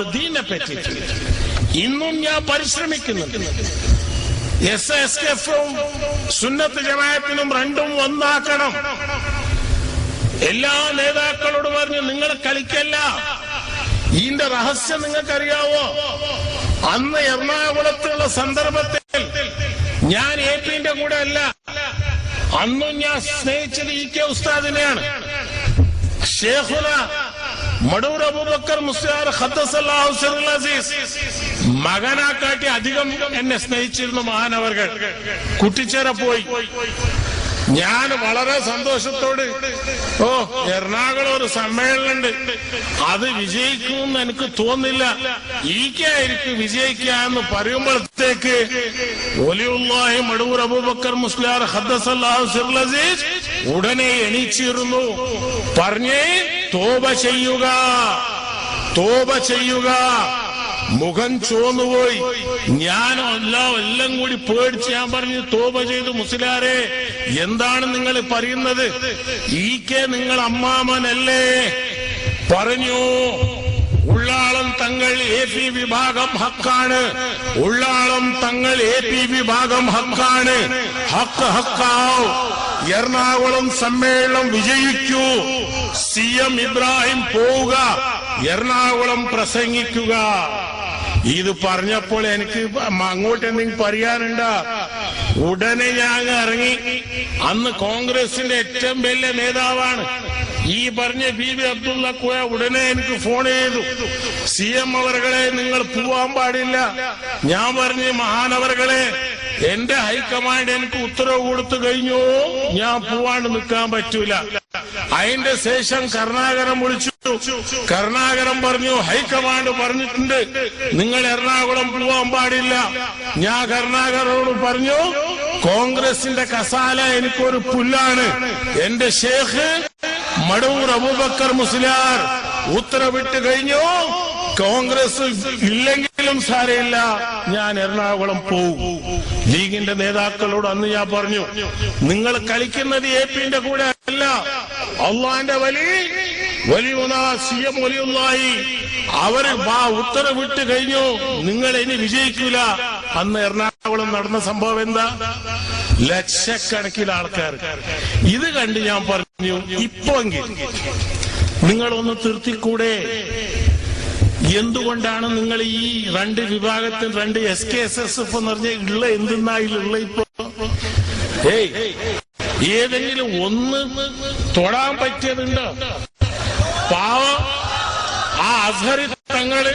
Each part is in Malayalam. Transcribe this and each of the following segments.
ദാവത്ത് ദീനെ പറ്റിയിട്ട് ഇന്നും ഞാൻ പരിശ്രമിക്കുന്നുണ്ട്. SSKF-ഉം സുന്നത്ത് ജമാഅത്തിനും രണ്ടും ഒന്നാക്കണം. എല്ലാ നേതാക്കളോട് പറഞ്ഞു നിങ്ങൾ കളിക്കല്ല. ഇതിന്റെ രഹസ്യം നിങ്ങൾക്കറിയാവോ? അന്ന് എറണാകുളത്തുള്ള സന്ദർഭത്തിൽ ഞാൻ AP-ന്റെ കൂടെ അല്ല, അന്നും ഞാൻ സ്നേഹിച്ചത് EK ഉസ്താദിനെയാണ്. ഷേഖുന മടൂർ അബൂബക്കർ മുസ്ലിയാർ ഖദ്ദസല്ലാഹു സിറൽ അസീസ് മകനാക്കാട്ടി അധികം എന്നെ സ്നേഹിച്ചിരുന്നു മഹാനവർകൾ. കുട്ടിച്ചേര പോയി. ഞാൻ വളരെ സന്തോഷത്തോട് എറണാകുളം ഒരു സമ്മേളനമുണ്ട്, അത് വിജയിക്കുമെന്ന് എനിക്ക് തോന്നില്ല, EK ആയിരിക്കും വിജയിക്കുക എന്ന് പറയുമ്പോഴത്തേക്ക് വലിയുള്ളാഹി മടൂർ അബൂബക്കർ മുസ്ലിയാർ ഖദ്ദസല്ലാഹു സിറൽ അസീസ് ഉടനെ എണീച്ചിരുന്നു. പറഞ്ഞേ തോബ ചെയ്യുക, തോബ ചെയ്യുക. മുഖം ചോന്നുപോയി. എല്ലാം കൂടി പേടിച്ച് ഞാൻ പറഞ്ഞു തോബ ചെയ്തു. മുസ്ലിയാരെ, എന്താണ് നിങ്ങൾ പറയുന്നത്? EK നിങ്ങൾ അമ്മാമനല്ലേ? പറഞ്ഞു ഉള്ളാളം തങ്ങൾ AP വിഭാഗം ഹക്കാണ്, ഉള്ളാളം തങ്ങൾ AP വിഭാഗം ഹക്കാണ്. ഹക്ക് ഹക്കാവ്. എറണാകുളം സമ്മേളനം വിജയിക്കൂ. CM ഇബ്രാഹിം പോവുക, എറണാകുളം പ്രസംഗിക്കുക. ഇത് പറഞ്ഞപ്പോൾ എനിക്ക് അങ്ങോട്ട് എന്തെങ്കിലും പറയാനുണ്ടോ? ഉടനെ ഞാൻ ഇറങ്ങി. അന്ന് കോൺഗ്രസിന്റെ ഏറ്റവും വലിയ നേതാവാണ് ഈ പറഞ്ഞ BB അബ്ദുള്ള കോയ. ഉടനെ എനിക്ക് ഫോൺ ചെയ്തു, CM അവർകളെ നിങ്ങൾ പോവാൻ പാടില്ല. ഞാൻ പറഞ്ഞു മഹാനവർകളെ, എന്റെ ഹൈക്കമാൻഡ് എനിക്ക് ഉത്തരവ് കൊടുത്തു കഴിഞ്ഞു, ഞാൻ പോവാണ്ട് നിൽക്കാൻ പറ്റൂല. അതിന്റെ ശേഷം കരുണാകരൻ വിളിച്ചു. കരുണാകരൻ പറഞ്ഞു ഹൈക്കമാൻഡ് പറഞ്ഞിട്ടുണ്ട് നിങ്ങൾ എറണാകുളം പോവാൻ പാടില്ല. ഞാൻ കരുണാകരനോട് പറഞ്ഞു കോൺഗ്രസിന്റെ കസാല എനിക്കൊരു പുല്ലാണ്. എന്റെ ഷേഖ് മടൂർ അബൂബക്കർ മുസ്ലിയാർ ഉത്തരവിട്ട് കഴിഞ്ഞു, കോൺഗ്രസ് ഇല്ലെങ്കിലും സാരമില്ല, ഞാൻ എറണാകുളം പോകും. ലീഗിന്റെ നേതാക്കളോട് അന്ന് ഞാൻ പറഞ്ഞു, നിങ്ങൾ കളിക്കുന്നത് AP-ന്റെ കൂടെ അല്ല, അള്ളാന്റെ CM വലിയുള്ളാഹി അവര് ഉത്തരവിട്ട് കഴിഞ്ഞു, നിങ്ങൾ ഇനി വിജയിക്കൂല. അന്ന് എറണാകുളം നടന്ന സംഭവം എന്താ? ലക്ഷക്കണക്കിന് ആൾക്കാർ. ഇത് കണ്ട് ഞാൻ പറഞ്ഞു, ഇപ്പോഴെങ്കിൽ നിങ്ങളൊന്ന് തീർത്തിക്കൂടെ? എന്തുകൊണ്ടാണ് നിങ്ങൾ ഈ രണ്ട് വിഭാഗത്തിൽ രണ്ട് SKSF എന്ന് പറഞ്ഞ ഉള്ള എന്തെന്നായിലുള്ള ഇപ്പൊ ഏതെങ്കിലും ഒന്ന് തൊടാൻ പറ്റിയതുണ്ടോ? പാവം ആ അസ്ഹറി തങ്ങള്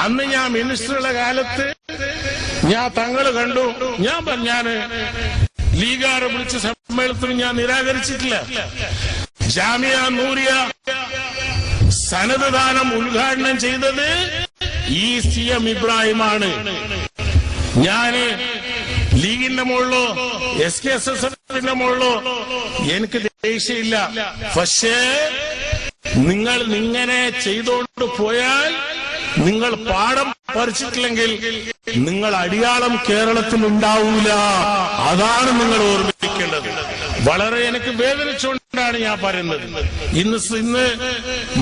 അന്ന് ഞാൻ മിനിസ്റ്ററുടെ കാലത്ത് ഞാൻ തങ്ങള് കണ്ടു. ഞാൻ ലീഗാരെ വിളിച്ച സമ്മേളനത്തിന് ഞാൻ നിരാകരിച്ചിട്ടില്ല. ജാമിയ നൂറിയ സനത് ദാനം ഉദ്ഘാടനം ചെയ്തത് ഈ CM ഇബ്രാഹിമാണ്. ഞാന് ലീഗിന്റെ മുകളിലോ SKSF-ന്റെ മുകളിലോ എനിക്ക് ദേഷ്യമില്ല. പക്ഷേ നിങ്ങൾ ഇങ്ങനെ ചെയ്തോണ്ട് പോയാൽ, നിങ്ങൾ പാഠം പഠിച്ചിട്ടില്ലെങ്കിൽ നിങ്ങൾ അടിയാളം കേരളത്തിൽ ഉണ്ടാവൂല. അതാണ് നിങ്ങൾ ഓർമ്മിക്കേണ്ടത്. വളരെ എനിക്ക് വേദനിച്ചുകൊണ്ടാണ് ഞാൻ പറയുന്നത്. ഇന്ന്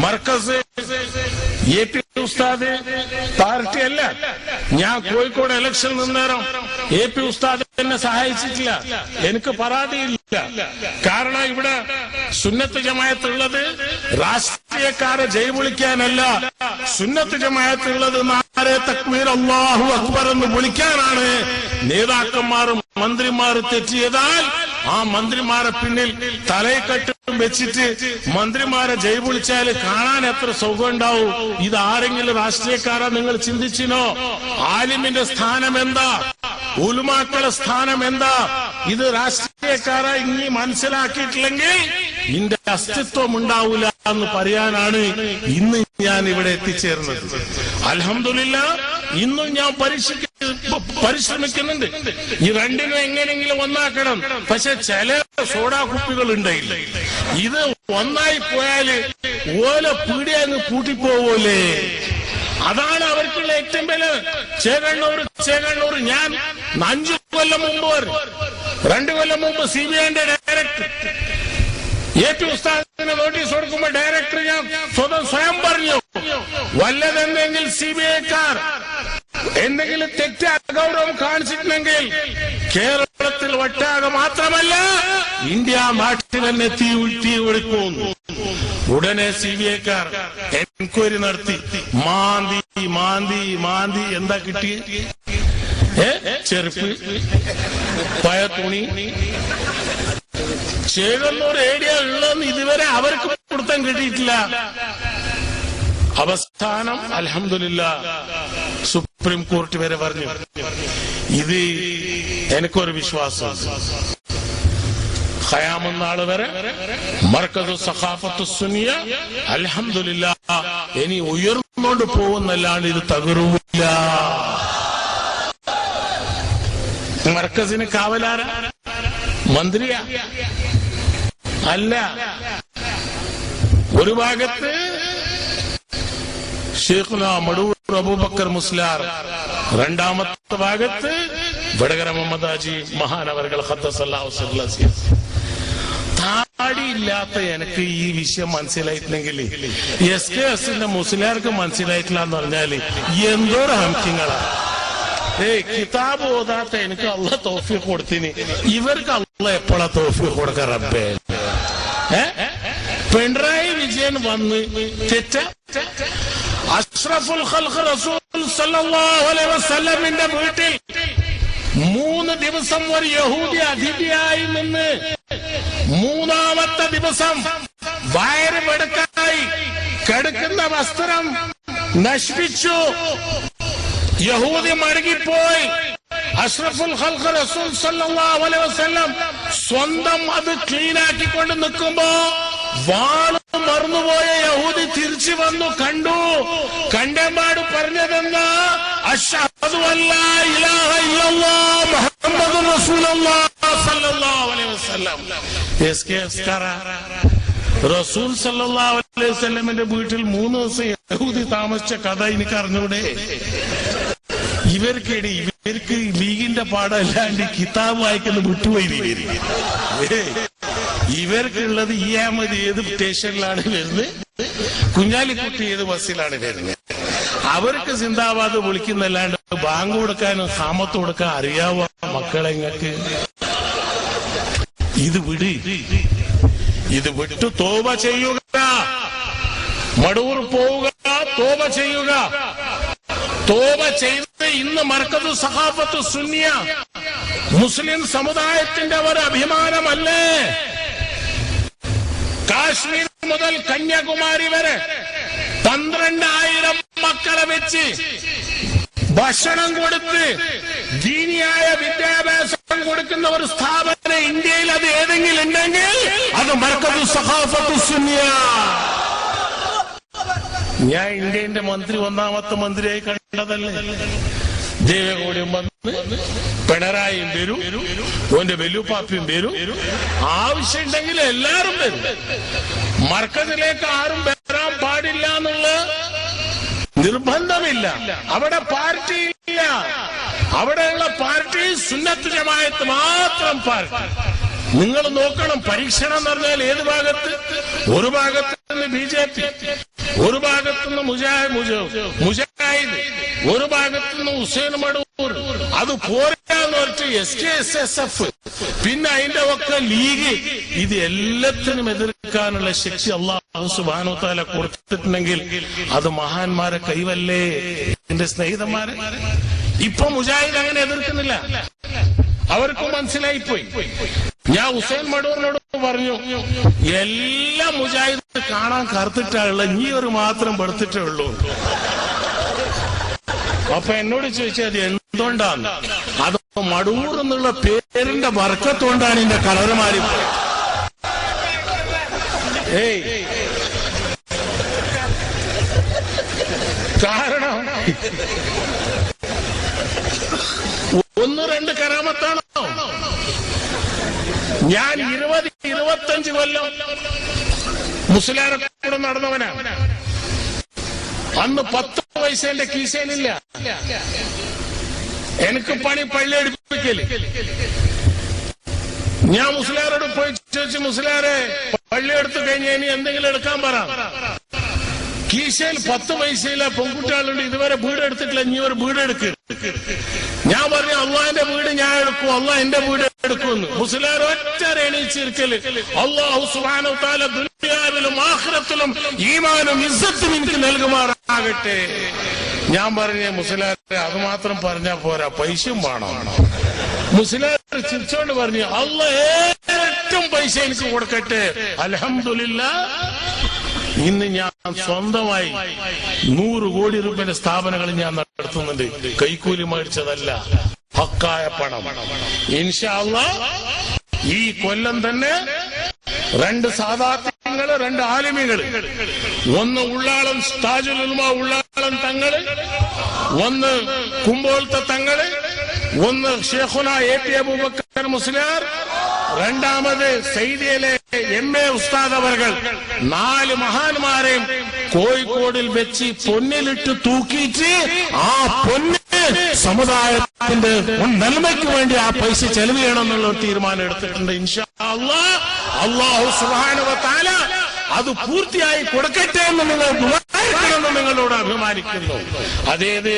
മർക്കസ് AP ഉസ്താദ് പാർട്ടിയല്ല. ഞാൻ കോഴിക്കോട് ഇലക്ഷൻ നിന്നേരം AP ഉസ്താദ് എന്നെ സഹായിച്ചിട്ടില്ല. എനിക്ക് പരാതിയില്ല. കാരണം ഇവിടെ സുന്നത്ത് ജമാഅത്തുള്ളത് രാഷ്ട്രീയക്കാരെ ജയ് വിളിക്കാനല്ല. സുന്നത്ത് ജമാഅത്തുള്ളത് നാരെ തക്ബീർ അല്ലാഹു അക്ബർ എന്ന് വിളിക്കാനാണ്. നേതാക്കന്മാരും മന്ത്രിമാരും തെറ്റിയതാൽ ആ മന്ത്രിമാരെ പിന്നിൽ തലയെക്കെട്ടും വെച്ചിട്ട് മന്ത്രിമാരെ ജയ് വിളിച്ചാൽ കാണാൻ എത്ര സുഖം ഉണ്ടാവും. ഇത് ആരെങ്കിലും രാഷ്ട്രീയക്കാരാ നിങ്ങൾ ചിന്തിച്ചിനോ? ആലിമിന്റെ സ്ഥാനം എന്താ? ഉലമാക്കളുടെ സ്ഥാനം എന്താ? ഇത് രാഷ്ട്രീയക്കാരെ ഇനി മനസ്സിലാക്കിയിട്ടില്ലെങ്കിൽ ഇതിന്റെ അസ്തിത്വം ഉണ്ടാവൂല എന്ന് പറയാനാണ് ഇന്ന് ഞാൻ ഇവിടെ എത്തിച്ചേർന്നത്. അൽഹംദുലില്ലാഹ് ഇന്നും ഞാൻ പരിശ്രമിക്കുന്നുണ്ട്. ഈ രണ്ടിനും എങ്ങനെയെങ്കിലും ഒന്നാക്കണം. പക്ഷെ ചില സോഡാ കുപ്പികൾ ഉണ്ടായില്ല. ഇത് ഒന്നായി പോയാല് ഓല പീടിയ അങ്ങ് കൂട്ടിപ്പോവൂലേ? അതാണ് അവർക്കുള്ള ഏറ്റവും വലിയ ചേകണ്ണൂർ. ഞാൻ 5 കൊല്ലം മുമ്പ് 2 കൊല്ലം മുമ്പ് CBIന്റെ ഡയറക്ടർ AP ഉസ്താദിന് നോട്ടീസ് കൊടുക്കുമ്പോ ഡയറക്ടർ ഞാൻ സ്വയം പറഞ്ഞു, വല്ലതെന്തെങ്കിൽ CBIക്കാർ എന്തെങ്കിലും തെറ്റ് അഗൗരവം കാണിച്ചിട്ടുണ്ടെങ്കിൽ കേരളത്തിൽ ഒട്ടാകെ മാത്രമല്ല ഇന്ത്യ നാട്ടിൽ തന്നെ തീ ഒഴിക്കും. ഉടനെ CBIക്കാർ എൻക്വയറി നടത്തി മാന്തി എന്താ കിട്ടിയ ചെരുപ്പ്, പഴയ തുണി, ചേകന്നൂർ ഏരിയ ഉള്ളതെന്ന് ഇതുവരെ അവർക്ക് കൊടുത്താൻ കിട്ടിയിട്ടില്ല. അവസാനം അൽഹംദുലില്ലാഹ് സുപ്രീം കോടതി വരെ പറഞ്ഞു. ഇത് എനിക്കൊരു വിശ്വാസം, ഖയാമത്ത് വരെ മർക്കസു സഖാഫത്തു സുന്നിയ അൽഹംദുലില്ലാഹ് ഇനി ഉയർന്നുകൊണ്ട് പോകുന്നല്ലാണ്ട് ഇത് തകരൂല്ല. മർക്കസിന് കാവലാര മന്ത്രിയാ അല്ല. ഒരു ഭാഗത്ത് ഷെയ്ഖുന മടൂർ അബൂബക്കർ മുസ്ലിയാർ, രണ്ടാമത്തെ ഭാഗത്ത് വടകര മുഹമ്മദ് ഹാജി മഹാനവർകൾ ഖദ്ദസല്ലാഹു സിർറഹു. താടിയില്ലാത്ത എനിക്ക് ഈ വിഷയം മനസ്സിലായിട്ടില്ലെങ്കിൽ SKSന്റെ മുസ്ലിയാർക്ക് മനസ്സിലായിട്ടില്ല എന്ന് പറഞ്ഞാല് എന്തോരം ഹംക്കിങ്ങളാണ്. കിതാബ് ഓതാത്ത എനിക്ക് അള്ളാഹ് തൗഫീഖ് കൊടുത്തിന്, ഇവർക്ക് അള്ളാഹ് എപ്പോഴാ തൗഫീഖ് കൊടുക്ക റബ്ബേ? പിണറായി വിജയൻ വന്ന് തെറ്റ അഷ്റഫുൽ ഖൽഖ് റസൂൽ സല്ലല്ലാഹു അലൈഹി വസല്ലമിന്റെ വീട്ടിൽ 3 ദിവസം ഒരു യഹൂദി അതിഥിയായി നിന്ന് 3ാമത്തെ ദിവസം വയറ് വെടുക്കായി കിടക്കുന്ന വസ്ത്രം നശിപ്പിച്ചു. യഹൂദി മടങ്ങിപ്പോയി. അഷ്റഫുൽ ഖൽഖ് റസൂൽ സല്ലല്ലാഹു അലൈഹി വസല്ലം സ്വന്തം അത് ക്ലീനാക്കിക്കൊണ്ട് നിൽക്കുമ്പോ വാള് മറന്നുപോയ യഹൂദി തിരിച്ചു വന്നു, കണ്ടപാട് പറഞ്ഞതെന്താ? അശ്ഹദു അല്ലാ ഇലാഹ ഇല്ലല്ലാഹ് മുഹമ്മദുർ റസൂലുള്ളാഹ് സല്ലല്ലാഹു അലൈഹി വസല്ലം. റസൂൽ സല്ലല്ലാഹു അലൈഹി വസല്ലമിന്റെ വീട്ടിൽ 3 ദിവസം യഹൂദി താമസിച്ച കഥ എനിക്ക് അറിഞ്ഞൂടെ? ഇവർക്ക് ലീഗിന്റെ പാടല്ലാണ്ട് കിതാബ് വായിക്കുന്ന വിട്ടുപോയി. ഇവർക്കുള്ളത് ഈ അഹമ്മദ് ഏത് സ്റ്റേഷനിലാണ് വരുന്നത്, കുഞ്ഞാലിക്കുട്ടി ഏത് ബസ്സിലാണ് വരുന്നത്. അവർക്ക് സിന്ദാബാദ് വിളിക്കുന്നല്ലാണ്ട് ബാങ്ക് കൊടുക്കാനും സാമത്ത് കൊടുക്കാൻ അറിയാവോ മക്കളെ നിങ്ങൾക്ക്? ഇത് വിട്ടു തോബ ചെയ്യുക, മടൂർ പോവുക, തോബ ചെയ്യുക. തോബ ചെയ്ത് ഇന്ന് മർക്കസു സഖാഫത്തു സുന്നിയ മുസ്ലിം സമുദായത്തിന്റെ ഒരു അഭിമാനമല്ലേ? കാശ്മീർ മുതൽ കന്യാകുമാരി വരെ 12,000 മക്കളെ വെച്ച് ഭക്ഷണം കൊടുത്ത് ദീനിയായ വിദ്യാഭ്യാസം കൊടുക്കുന്ന ഒരു സ്ഥാപനം ഇന്ത്യയിൽ അത് ഏതെങ്കിലും ഉണ്ടെങ്കിൽ അത് മർക്കസു സഖാഫത്തു സുന്നിയ. ഞാൻ ഇന്ത്യന്റെ മന്ത്രി 1ാമത്തെ മന്ത്രിയായി കണ്ടതല്ലേ? ദേവഗൌഡയും വന്ന്, പിണറായിയും വരും, ഓന്റെ വെല്ലുപ്പാപ്പിയും വരും, ആവശ്യമുണ്ടെങ്കിൽ എല്ലാരും വരും. മർക്കസിലേക്ക് ആരും വരാൻ പാടില്ല എന്നുള്ള നിർബന്ധമില്ല. അവിടെ പാർട്ടിയില്ല. അവിടെയുള്ള പാർട്ടി സുന്നത്ത് ജമാഅത്ത് മാത്രം പാർട്ടി. നിങ്ങൾ നോക്കണം, പരീക്ഷണം എന്ന് പറഞ്ഞാൽ ഏത് ഭാഗത്ത്? ഒരു ഭാഗത്ത് നിന്ന് BJP, ഒരു ഭാഗത്തുനിന്ന് മുജാഹിദ്, ഒരു ഭാഗത്തുനിന്ന് ഹുസൈൻ മടൂർ, അത് പോരാന്ന് പറഞ്ഞിട്ട് SKSSF, പിന്നെ അതിന്റെ ഒക്കെ ലീഗ്. ഇത് എല്ലാത്തിനും എതിർക്കാനുള്ള ശക്തി അല്ലാഹു സുബ്ഹാനഹു വ തആല കൊടുത്തിട്ടുണ്ടെങ്കിൽ അത് മഹാന്മാരെ കൈവല്ലേ എന്റെ സ്നേഹിതന്മാരെ? ഇപ്പൊ മുജാഹിദ് അങ്ങനെ എതിർക്കുന്നില്ല, അവർക്ക് മനസ്സിലായിപ്പോയി. ഞാൻ ഹുസൈൻ മടൂറിനോട് പറഞ്ഞു, എല്ലാ മുജാഹിദ് കാണാൻ കറുത്തിട്ടുള്ള നീ ഒരു മാത്രം പെടുത്തിട്ടേ ഉള്ളൂ. അപ്പൊ എന്നോട് ചോദിച്ചത് എന്തുകൊണ്ടാണ്? അത് മടൂർ എന്നുള്ള പേരിന്റെ ബർക്കത്തുകൊണ്ടാണ് എന്റെ കളറ് മാറിപ്പോയത്. കാരണം 1-2 കറാമത്താണോ? ഞാൻ 20-25 കൊല്ലം മുസ്ലിയാരെ കൂടെ നടന്നവനാ. അന്ന് 10 പൈസ എന്റെ കീശയിലില്ല. എനിക്ക് പണി പള്ളി എടുപ്പിക്കല്. ഞാൻ മുസ്ലിയാരോട് പോയി ചോദിച്ചു, മുസ്ലിയാരെ പള്ളി എടുത്തു കഴിഞ്ഞ ഇനി എന്തെങ്കിലും എടുക്കാൻ പറ. കീശയിൽ 10 പൈസയില്ല പെൺകുട്ടികളുണ്ട്, ഇതുവരെ വീട് എടുത്തിട്ടില്ല, ഇനി ഒരു വീട് എടുക്ക്. ഞാൻ പറഞ്ഞു അള്ളാഹിന്റെ വീട് ഞാൻ എടുക്കും, അള്ളാഹ് എന്റെ വീട് എടുക്കുമെന്ന്. മുസ്ലിം ഒറ്റ എണീച്ചിരിക്കല് അല്ലാഹു സുബ്ഹാനഹു വ തആല ദുനിയാവിലും ആഖിറത്തിലും ഈമാനും ഇസ്സത്തും എനിക്ക് നൽകുമാറാകട്ടെ. ഞാൻ പറഞ്ഞ മുസ്ലിം അത് മാത്രം പറഞ്ഞാ പോരാ, പൈസയും വേണം. മുസ്ലിം ചിരിച്ചോണ്ട് പറഞ്ഞു അള്ളാഹ് ഏറ്റവും പൈസ എനിക്ക് കൊടുക്കട്ടെ. അൽഹംദുലില്ലാഹ് ഇന്ന് ഞാൻ സ്വന്തമായി 100 കോടി രൂപയുടെ സ്ഥാപനങ്ങൾ ഞാൻ നടത്തുന്നുണ്ട്. കൈക്കൂലി മേടിച്ചതല്ല, ഹക്കായ പണം. ഇൻഷാ അല്ലാഹ് ഈ കൊല്ലം തന്നെ 2 സാദാത്യങ്ങള്, 2 ആലിമികള്, ഒന്ന് ഉള്ളാളം താജുൽ ഉലമ ഉള്ളാളം തങ്ങള്, ഒന്ന് കുമ്പോളത്തെ തങ്ങള്, ഒന്ന് ഷേഖുന AT അബൂബക്കർ മുസ്ലിയാർ, രണ്ടാമത് സയ്യിദിയിലെ MA ഉസ്താദ് അവർകൾ, 4 മഹാന്മാരെയും കോഴിക്കോടിൽ വെച്ച് പൊന്നിലിട്ട് തൂക്കിയിട്ട് ആ പൊന്ന് സമുദായത്തിന്റെ നന്മയ്ക്ക് വേണ്ടി ആ പൈസ ചെലവ് ചെയ്യണമെന്നുള്ള തീരുമാനം എടുത്തിട്ടുണ്ട്. ഇൻഷാ അല്ലാഹ് അല്ലാഹു സുബ്ഹാനഹു വ തആല അത് പൂർത്തിയായി കൊടുക്കട്ടെ എന്ന് നിങ്ങൾ ദുആ നിങ്ങളോട് അഭിമാനിക്കുന്നു. അതേത്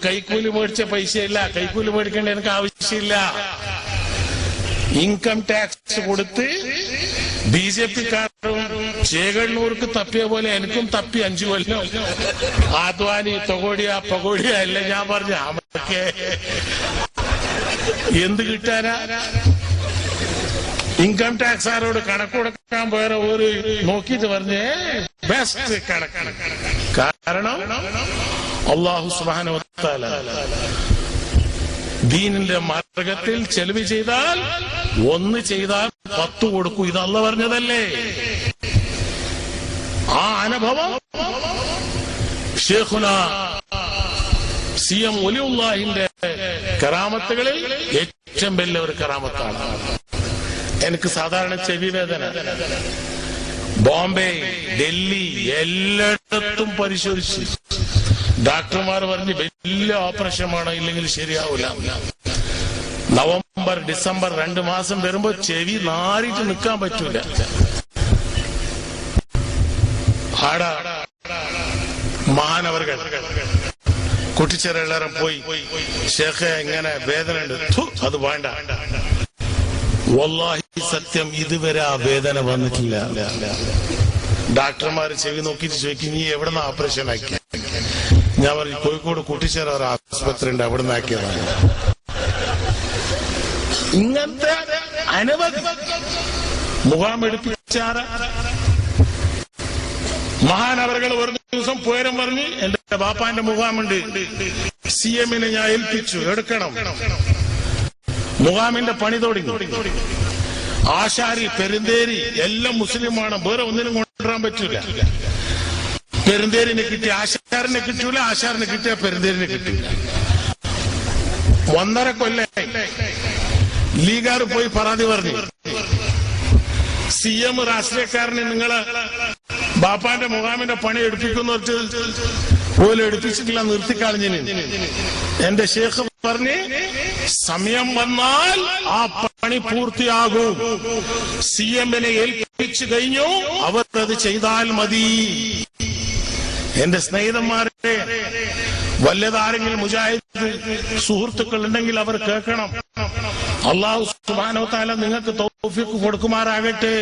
കൈക്കൂലി മേടിച്ച പൈസയില്ല, കൈക്കൂലി മേടിക്കേണ്ട എനിക്ക് ആവശ്യമില്ല. ഇൻകം ടാക്സ് കൊടുത്ത് BJP-ക്കാരും ചേകണ്ണൂർക്ക് തപ്പിയ പോലെ എനിക്കും തപ്പി 5 കൊല്ലം. ആദ്വാനി പകോടിയ അല്ല. ഞാൻ പറഞ്ഞു അവർക്ക് എന്ത് കിട്ടാനാ? ഇൻകം ടാക്സ് ആരോട് കണക്ക് കൊടുക്കാൻ വേറെ ഒരു നോക്കിയിട്ട് പറഞ്ഞേ ബെസ്റ്റ് കണക്കാണ്. കാരണം അല്ലാഹു സുബ്ഹാനഹു വ തആല ദീനിന്റെ മാർഗത്തിൽ ചെലവ് ചെയ്താൽ 1 ചെയ്താൽ 10 കൊടുക്കൂ. ഇത് അല്ലാഹ് പറഞ്ഞതല്ലേ? ആ അനുഭവം ഷേഖുന CM വലിയുള്ളാഹിന്റെ കറാമത്തുകളിൽ ഏറ്റവും വലിയ ഒരു കറാമത്താണ്. എനിക്ക് സാധാരണ ചെവി വേദന ബോംബെ, ഡൽഹി എല്ലായിടത്തും പരിശോധിച്ച് ഡോക്ടർമാർ പറഞ്ഞ് വലിയ ഓപ്പറേഷനാണ്, ഇല്ലെങ്കിൽ ശരിയാവില്ല. നവംബർ ഡിസംബർ 2 മാസം വരുമ്പോ ചെവി നാറിയിട്ട് നിൽക്കാൻ പറ്റൂല. ആടാ മഹാനവർകൾ കുട്ടിച്ചെറെല്ലാരും പോയി ഷേഖെ ഇങ്ങനെ വേദന ഉണ്ട്, അത് വേണ്ട. വല്ലാഹി സത്യം ഇതുവരെ ആ വേദന വന്നിട്ടില്ല. ഡോക്ടർമാര് ചെവി നോക്കിയിട്ട് ചോദിക്കും നീ എവിടുന്ന ഓപ്പറേഷൻ ആക്കി? ഞാൻ പറഞ്ഞു കോഴിക്കോട് കുട്ടിച്ചേറ ഒരു ആശുപത്രി ഉണ്ട്, അവിടെ നിന്നാക്കിയതാണ്. ഇങ്ങനത്തെ അനവധി മുഖാം എടുപ്പിച്ചാറ മഹാനവറുകൾ ഒരു ദിവസം പോരം പറഞ്ഞ് എന്റെ ബാപ്പാന്റെ മുഖാമുണ്ട്, CM-നെ ഞാൻ ഏൽപ്പിച്ചു എടുക്കണം. മുഖാമിന്റെ പണി തുടങ്ങി. ആശാരി, പെരുന്തേരി എല്ലാം മുസ്ലിമാണ്, വേറെ ഒന്നിനും കൊണ്ടുവരാൻ പറ്റൂല. പെരുന്തേരിനെ കിട്ടിയ ആശാരിനെ കിട്ടൂല, ആശാരിനെ കിട്ടിയ പെരുന്തേരിനെ കിട്ടൂല. 1.5 കൊല്ലം ലീഗാർ പോയി പരാതി പറഞ്ഞു. CM രാഷ്ട്രീയക്കാരനെ നിങ്ങള് ബാപ്പാന്റെ മുഖാമിന്റെ പണി എടുപ്പിക്കുന്ന പോലെ എടുപ്പിച്ചിട്ടില്ല, നിർത്തിക്കളഞ്ഞിന്. എന്റെ ഷേഖ് പറഞ്ഞ് സമയം വന്നാൽ ആ പണി പൂർത്തിയാകും. CM-നെ ഏൽപ്പിച്ചു കഴിഞ്ഞു, അവർ അത് ചെയ്താൽ മതി. എന്റെ സ്നേഹിതന്മാരെ, വല്ലതാരെങ്കിലും മുജാഹിദ് സുഹൃത്തുക്കൾ ഉണ്ടെങ്കിൽ അവർ കേൾക്കണം. അല്ലാഹു സുബ്ഹാനഹു വ തആല നിങ്ങൾക്ക് തൗഫീഖ് കൊടുക്കുമാറാകട്ടെ.